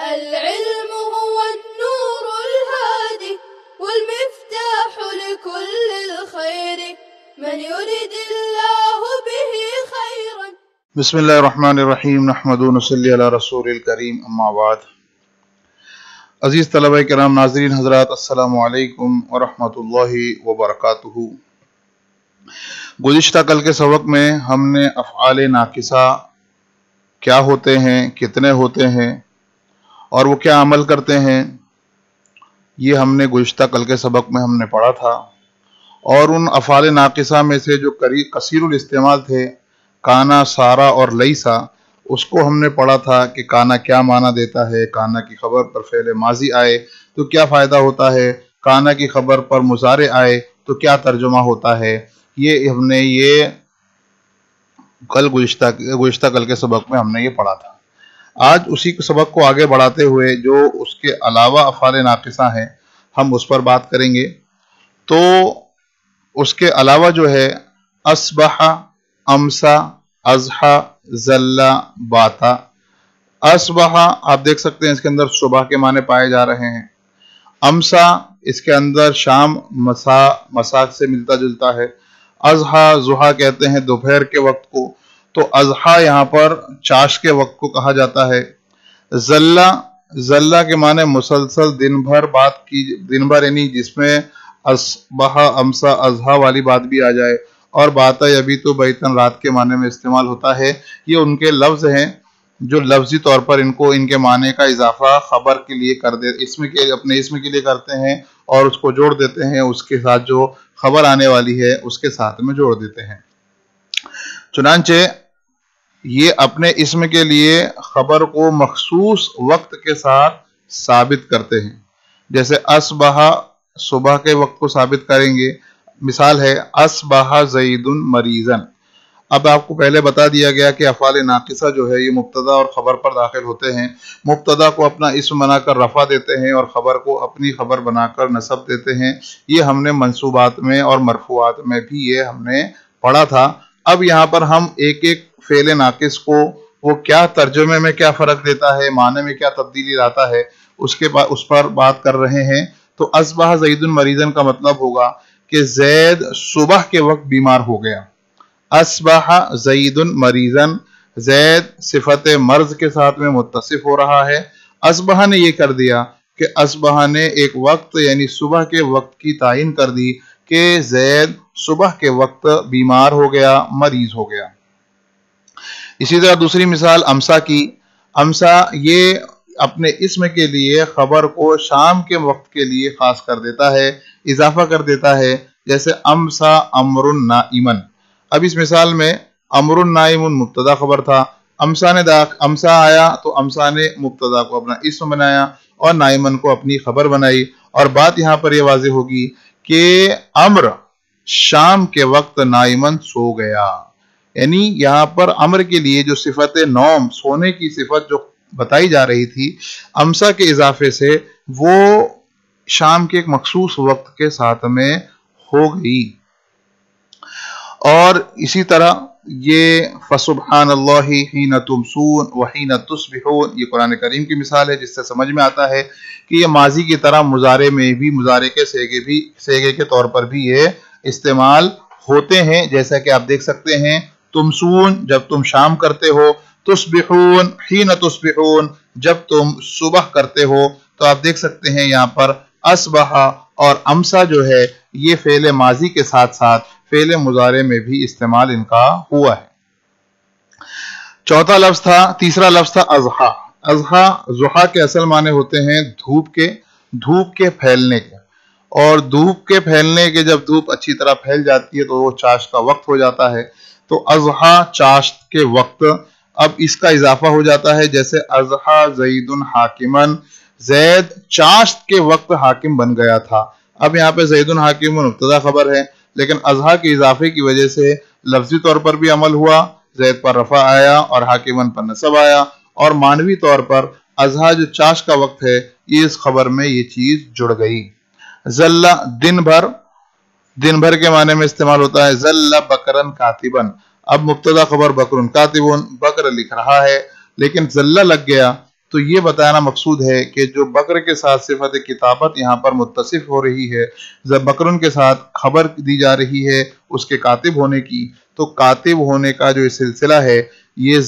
العلم هو النور الهادي والمفتاح لكل الخير من يريد الله به خيرا. بسم اللہ الرحمن الرحیم نحمد و نصلی علی رسول الکریم اما بعد. عزیز طلبہ کرام، ناظرین حضرات، السلام علیکم ورحمۃ اللہ وبرکاتہ. گزشتہ کل کے سبق میں ہم نے افعال ناقصہ کیا ہوتے ہیں، کتنے ہوتے ہیں اور وہ کیا عمل کرتے ہیں، یہ ہم نے گزشتہ کل کے سبق میں ہم نے پڑھا تھا. اور ان افعال ناقصہ میں سے جو کثیر الاستعمال تھے، کانا، سارا اور لیسا، اس کو ہم نے پڑھا تھا کہ کانا کیا معنی دیتا ہے، کانا کی خبر پر فعل ماضی آئے تو کیا فائدہ ہوتا ہے، کانا کی خبر پر مضارع آئے تو کیا ترجمہ ہوتا ہے. یہ ہم نے گزشتہ کل کے سبق میں ہم نے یہ پڑھا تھا. آج اسی سبق کو آگے بڑھاتے ہوئے جو اس کے علاوہ افعال ناقصہ ہیں ہم اس پر بات کریں گے. تو اس کے علاوہ جو ہے اصبح، امسا، اضحا، زلا، باتا. اصبح آپ دیکھ سکتے ہیں اس کے اندر صبح کے معنی پائے جا رہے ہیں. امسا اس کے اندر شام، مساء سے ملتا جلتا ہے. اضحا، ضحا کہتے ہیں دوپہر کے وقت کو، تو اضحا یہاں پر چاش کے وقت کو کہا جاتا ہے. زلا کے معنی مسلسل دن بھر یعنی جس میں اصبح، امسا، اضحا والی بات بھی آ جائے. اور باتا یبیتو بیتن رات کے معنی میں استعمال ہوتا ہے. یہ ان کے لفظ ہیں جو لفظی طور پر ان کے معنی کا اضافہ خبر کے لیے اپنے اسم کے لیے کرتے ہیں اور اس کو جوڑ دیتے ہیں، اس کے ساتھ جو خبر آنے والی ہے اس کے ساتھ میں جوڑ دیتے ہیں. چنانچہ یہ اپنے اسم کے لیے خبر کو مخصوص وقت کے ساتھ ثابت کرتے ہیں. جیسے اصبح صبح کے وقت کو ثابت کریں گے. مثال ہے اصبح زید مریضا. اب آپ کو پہلے بتا دیا گیا کہ افعال ناقصہ جو ہے یہ مبتدا اور خبر پر داخل ہوتے ہیں. مبتدا کو اپنا اسم بنا کر رفع دیتے ہیں اور خبر کو اپنی خبر بنا کر نصب دیتے ہیں. یہ ہم نے منصوبات میں اور مرفوعات میں بھی یہ ہم نے پڑھا تھا. اب یہاں پر ہم ایک ایک فعل ناقص کو وہ کیا ترجمے میں کیا فرق دیتا ہے، معنی میں کیا تبدیلی لاتا ہے، اس پر بات کر رہے ہیں. تو اصبح زید مریضا کا مطلب ہوگا کہ زید صبح کے وقت بیمار ہو گیا. اصبح زید مریضا، زید صفت مرض کے ساتھ میں متصف ہو رہا ہے. اصبح نے یہ کر دیا کہ اصبح نے ایک وقت یعنی صبح کے وقت کی تعین کر دی کہ زید صبح کے وقت بیمار ہو گیا، مریض ہو گیا. اسی طرح دوسری مثال امسا کی. امسا یہ اپنے اسم کے لیے خبر کو شام کے وقت کے لیے خاص کر دیتا ہے، اضافہ کر دیتا ہے. جیسے امسا امر نائمن. اب اس مثال میں امر نائمن مبتدا خبر تھا. امسا آیا تو امسا نے مبتدا کو اپنا اسم بنایا اور نائمن کو اپنی خبر بنائی. اور بات یہاں پر یہ واضح ہوگی کہ امر شام کے وقت نائمن سو گیا. یعنی یہاں پر امر کے لیے جو صفت نوم، سونے کی صفت جو بتائی جا رہی تھی، امسا کے اضافے سے وہ شام کے ایک مخصوص وقت کے ساتھ میں ہو گئی. اور اسی طرح یہ فسبحان اللہ حین تمسون وحین تصبحون، یہ قرآن کریم کی مثال ہے جس سے سمجھ میں آتا ہے کہ یہ ماضی کی طرح مضارع میں بھی، مضارع کے سیغے کے طور پر بھی یہ استعمال ہوتے ہیں. جیسا کہ آپ دیکھ سکتے ہیں تمسون جب تم شام کرتے ہو، تصبحون حین تصبحون جب تم صبح کرتے ہو. تو آپ دیکھ سکتے ہیں یہاں پر اصبح اور امسا جو ہے یہ فعل ماضی کے ساتھ ساتھ فعل مضارع میں بھی استعمال ان کا ہوا ہے. تیسرا لفظ تھا اضحا. اضحا ضحا کے اصل معنی ہوتے ہیں دھوپ کے پھیلنے کے. اور دھوپ کے پھیلنے کے جب دھوپ اچھی طرح پھیل جاتی ہے تو وہ چاشت کا وقت ہو جاتا ہے. تو اضحا چاشت کے وقت. اب اس کا اضافہ ہو جاتا ہے جیسے اضحا زید حاکمن، زید چاشت کے وقت حاکم بن گیا تھا. اب یہاں پہ زید حاکمن مبتدا خبر ہے، لیکن اضحا کے اضافے کی وجہ سے لفظی طور پر بھی عمل ہوا، زید پر رفع آیا اور حاکمن پر نصب آیا. اور معنوی طور پر اضحا جو چاش کا وقت ہے یہ اس خبر میں یہ چیز جڑ گئی. زلہ دن بھر کے معنی میں استعمال ہوتا ہے. زلہ بکرن کاتبن. اب مبتدا خبر بکرن کاتبن، بکر لکھ رہا ہے، لیکن زلہ لگ گیا تو یہ بتانا مقصود ہے کہ جو بکر کے ساتھ صفت کتابت یہاں پر متصف ہو رہی ہے، جب بکرن کے ساتھ خبر دی جا رہی ہے اس کے کاتب ہونے کی، تو کاتب ہونے کا جو سلسلہ ہے یہ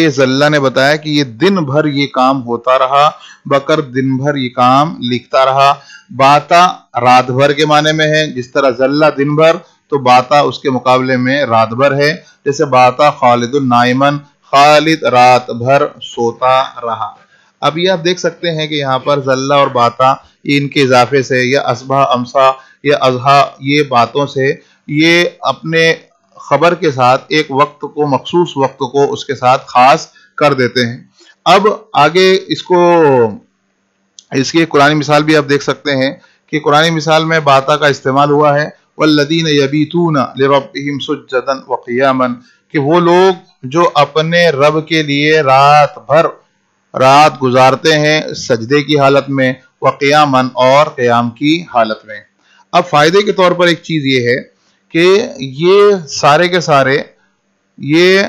زلہ نے بتایا کہ یہ دن بھر یہ کام ہوتا رہا، بکر دن بھر یہ کام لکھتا رہا۔ باتا رات بھر کے معنی میں ہے، جس طرح زلہ دن بھر تو باتا اس کے مقابلے میں رات بھر ہے، جیسے باتا خالد النائمن، خالد رات بھر سوتا رہا۔ اب یہ آپ دیکھ سکتے ہیں کہ یہاں پر زلہ اور باتا ان کے اضافے سے یا اصبح امسا یا اضحا یہ باتوں سے یہ اپنے خبر کے ساتھ ایک وقت کو، مخصوص وقت کو اس کے ساتھ خاص کر دیتے ہیں۔ اب آگے اس کی قرآن مثال بھی آپ دیکھ سکتے ہیں کہ قرآن مثال میں باتا کا استعمال ہوا ہے، والذین یبیتون لربہم سجدا وقیاما، کہ وہ لوگ جو اپنے رب کے لیے رات بھر رات گزارتے ہیں سجدے کی حالت میں، وقیاما اور قیام کی حالت میں۔ اب فائدے کے طور پر ایک چیز یہ ہے کہ یہ سارے کے سارے یہ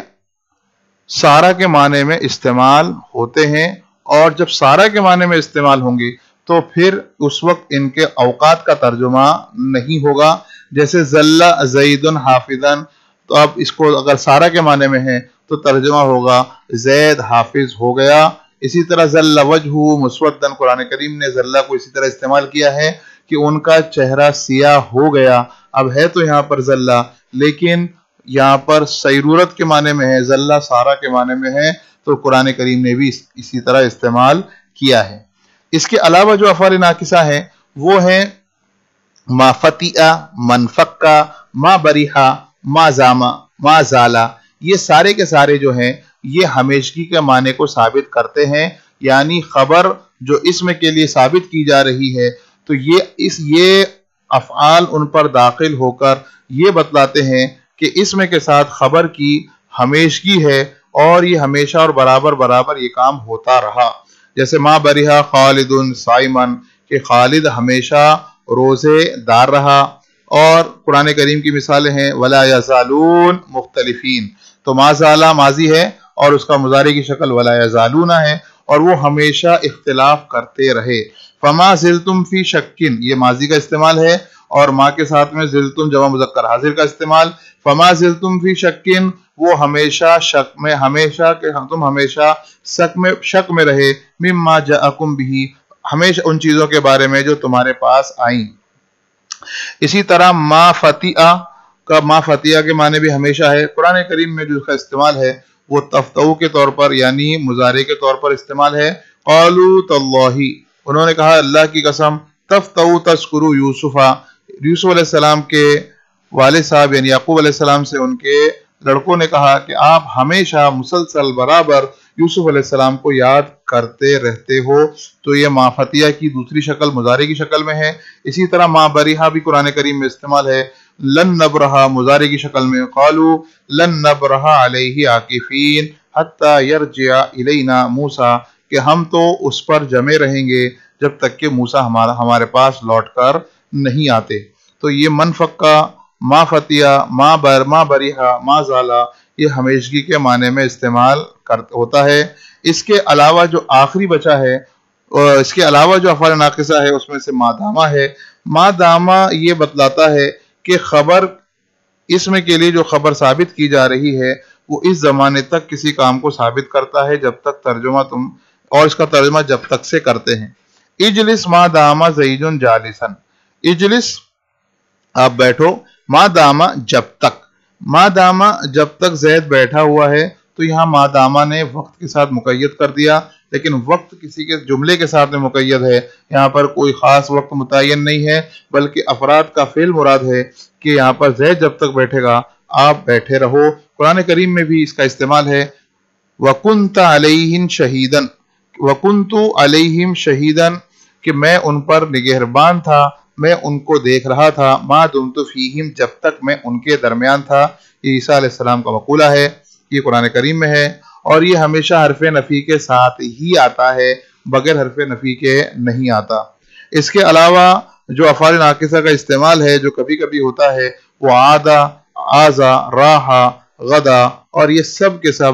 سارا کے معنی میں استعمال ہوتے ہیں، اور جب سارا کے معنی میں استعمال ہوں گے تو پھر اس وقت ان کے اوقات کا ترجمہ نہیں ہوگا۔ جیسے زلہ زید حافظن، تو اب اس کو اگر سارا کے معنی میں ہے تو ترجمہ ہوگا زید حافظ ہو گیا۔ اسی طرح زلہ وجہ مسودن، قرآن کریم نے زلہ کو اسی طرح استعمال کیا ہے کہ ان کا چہرہ سیاہ ہو گیا۔ اب ہے تو یہاں پر زلہ، لیکن یہاں پر سیرورت کے معنی میں ہے، زلہ سارا کے معنی میں ہے، تو قرآن کریم نے بھی اسی طرح استعمال کیا ہے۔ اس کے علاوہ جو افعال ناقصہ ہیں وہ ہیں ما فتیہ، منفقہ، ما بریحہ، ما زاما، ما زالا، یہ سارے کے سارے جو ہیں یہ ہمیشگی کے معنی کو ثابت کرتے ہیں، یعنی خبر جو اسم کے لیے ثابت کی جا رہی ہے تو یہ افعال ان پر داخل ہو کر یہ بتلاتے ہیں کہ اسم کے ساتھ خبر کی ہمیشگی ہے اور یہ ہمیشہ اور برابر یہ کام ہوتا رہا۔ جیسے ما بریحہ خالد صائمن، کہ خالد ہمیشہ روزے دار رہا۔ اور قرآن کریم کی مثالیں ہیں ولا یزالون مختلفین، تو ما زالہ ماضی ہے اور اس کا مضارع کی شکل ولا یزالون ہے، اور وہ ہمیشہ اختلاف کرتے رہے۔ فما زلتم فی شکن، یہ ماضی کا استعمال ہے، اور ما کے ساتھ میں زلتم جمع مذکر حاضر کا استعمال۔ فما زلتم فی شکن، وہ ہمیشہ شک میں، ہمیشہ کہ تم ہمیشہ شک میں رہے، مما جاءکم بہ، ہمیشہ ان چیزوں کے بارے میں جو تمہارے پاس آئیں۔ اسی طرح ما فتیہ کے معنی بھی ہمیشہ ہے۔ قرآن کریم میں جو اس کا استعمال ہے وہ تفتؤ کے طور پر یعنی مضارع کے طور پر استعمال ہے۔ قالوا تاللہ، انہوں نے کہا اللہ کی قسم، تفتؤ تذکروا یوسفا، یوسف علیہ السلام کے والد صاحب یعنی یعقوب علیہ السلام سے ان کے لڑکوں نے کہا کہ آپ ہمیشہ مسلسل برابر یوسف علیہ السلام کو یاد کرتے رہتے ہو، تو یہ ما فتیہ کی دوسری شکل مضارع کی شکل میں ہے۔ اسی طرح ما بریحہ بھی قرآن کریم میں استعمال ہے، لن نبرہ مضارع کی شکل میں، قالوا لن نبرہ علیہ عاکفین حتی یرجع الینا موسیٰ، کہ ہم تو اس پر جمے رہیں گے جب تک کہ موسیٰ ہمارے پاس لوٹ کر نہیں آتے۔ تو یہ منفقہ، ما فتیہ، ما بریحہ، ما زالہ، یہ ہمیشگی کے معنی میں استعمال ہوتا ہے۔ اس کے علاوہ جو آخری بچا ہے، اس کے علاوہ جو افعال ناقصہ ہے اس میں سے ما دامہ ہے۔ ما دامہ یہ بتلاتا ہے کہ خبر اسم کے لیے جو خبر ثابت کی جا رہی ہے وہ اس زمانے تک کسی کام کو ثابت کرتا ہے جب تک ترجمہ اور اس کا ترجمہ جب تک سے کرتے ہیں۔ اجلس ما دامہ زید جالسا، اجلس آپ بیٹھو، ما دامہ جب تک، ما دامہ جب تک زید بیٹھا ہوا ہے، تو یہاں ما دامہ نے وقت کے ساتھ مقید کر دیا، لیکن وقت کسی کے جملے کے ساتھ میں مقید ہے، یہاں پر کوئی خاص وقت متعین نہیں ہے، بلکہ افراد کا فعل مراد ہے کہ یہاں پر زید جب تک بیٹھے گا آپ بیٹھے رہو۔ قرآن کریم میں بھی اس کا استعمال ہے وَكُنْتَ عَلَيْهِمْ شَهِيدًا، وَكُنْتُ عَلَيْهِمْ شَهِيدًا، کہ میں ان پر نگہبان تھا، میں ان کو دیکھ رہا تھا، ما دمت فیہم، جب تک میں ان کے درمیان تھا۔ یہ عیسیٰ علیہ السلام کا مقولہ ہے، یہ قرآن کریم میں ہے، اور یہ ہمیشہ حرف نفی کے ساتھ ہی آتا ہے، بغیر حرف نفی کے نہیں آتا۔ اس کے علاوہ جو افعال ناقصہ کا استعمال ہے جو کبھی کبھی ہوتا ہے وہ عادہ، آزا، راحا، غدا، اور یہ سب کے سب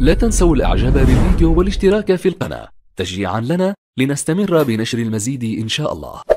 لا تنسوا الاعجاب بالفيديو والاشتراك في القناة تشجيعا لنا لنستمر بنشر المزيد إن شاء الله.